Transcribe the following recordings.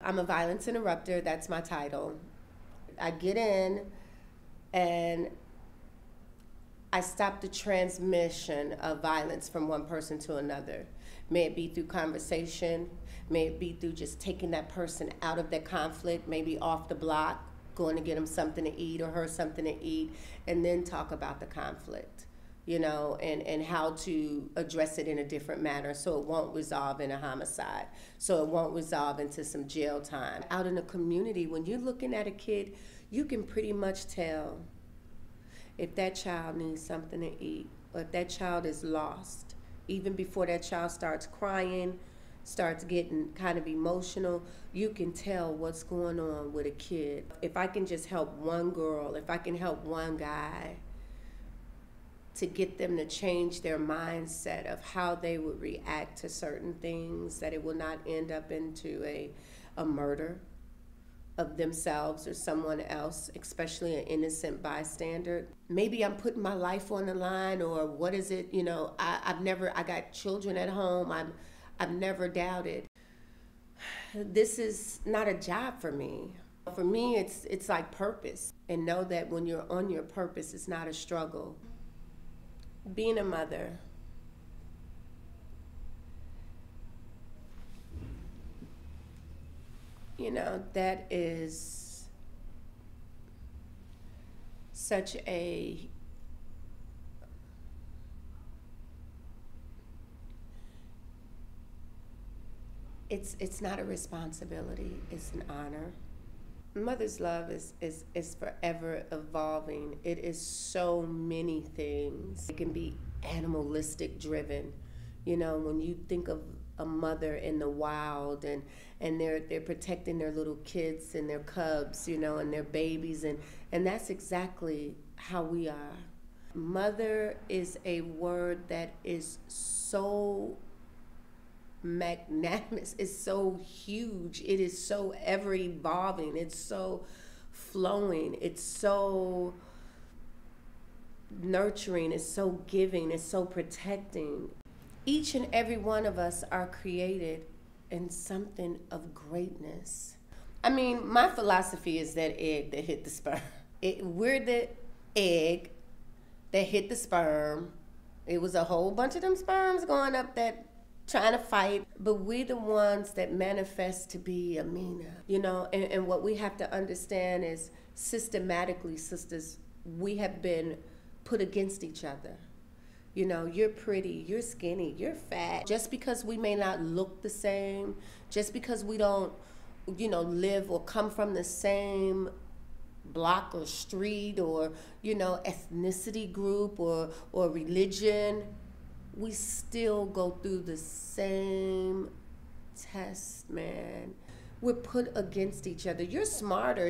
I'm a violence interrupter, that's my title. I get in and I stop the transmission of violence from one person to another. May it be through conversation, may it be through just taking that person out of that conflict, maybe off the block, going to get them something to eat or her something to eat, and then talk about the conflict, and how to address it in a different manner so it won't resolve in a homicide, so it won't resolve into some jail time. Out in the community, when you're looking at a kid, you can pretty much tell if that child needs something to eat or if that child is lost. Even before that child starts crying, starts getting kind of emotional, you can tell what's going on with a kid. If I can just help one girl, if I can help one guy to get them to change their mindset of how they would react to certain things, that it will not end up into a murder of themselves or someone else, especially an innocent bystander. Maybe I'm putting my life on the line, or what is it? I got children at home. I've never doubted. This is not a job for me. For me, it's like purpose. And know that when you're on your purpose, it's not a struggle. Being a mother, that is such it's not a responsibility, it's an honor. Mother's love is forever evolving. It is so many things. It can be animalistic driven. When you think of a mother in the wild, and they're protecting their little kids and their cubs, and their babies, and that's exactly how we are. Mother is a word that is so magnanimous, it's so huge, it is so ever evolving, it's so flowing, it's so nurturing, it's so giving, it's so protecting. Each and every one of us are created in something of greatness. I mean, my philosophy is that egg that hit the sperm. We're the egg that hit the sperm. It was a whole bunch of them sperms going up that trying to fight, but we the ones that manifest to be Ameena, and what we have to understand is systematically, sisters, we have been put against each other. You're pretty, you're skinny, you're fat. Just because we may not look the same, just because we don't, live or come from the same block or street or, ethnicity group or religion, we still go through the same test, man. We're put against each other. You're smarter,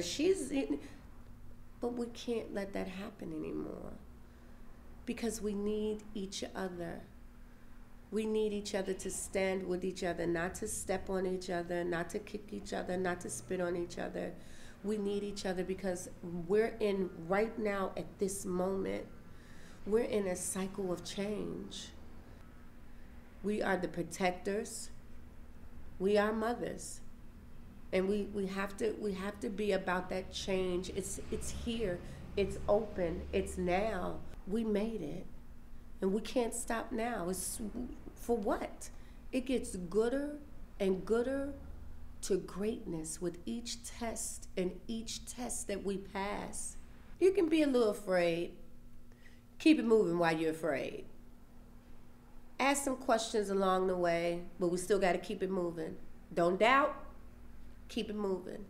but we can't let that happen anymore. Because we need each other. We need each other to stand with each other, not to step on each other, not to kick each other, not to spit on each other. We need each other because right now at this moment, we're in a cycle of change. We are the protectors. We are mothers. And we have to be about that change. It's here. It's open. It's now. We made it, and we can't stop now. It's for what? It gets gooder and gooder to greatness with each test and each test that we pass. You can be a little afraid. Keep it moving while you're afraid. Ask some questions along the way, but we still got to keep it moving. Don't doubt. Keep it moving.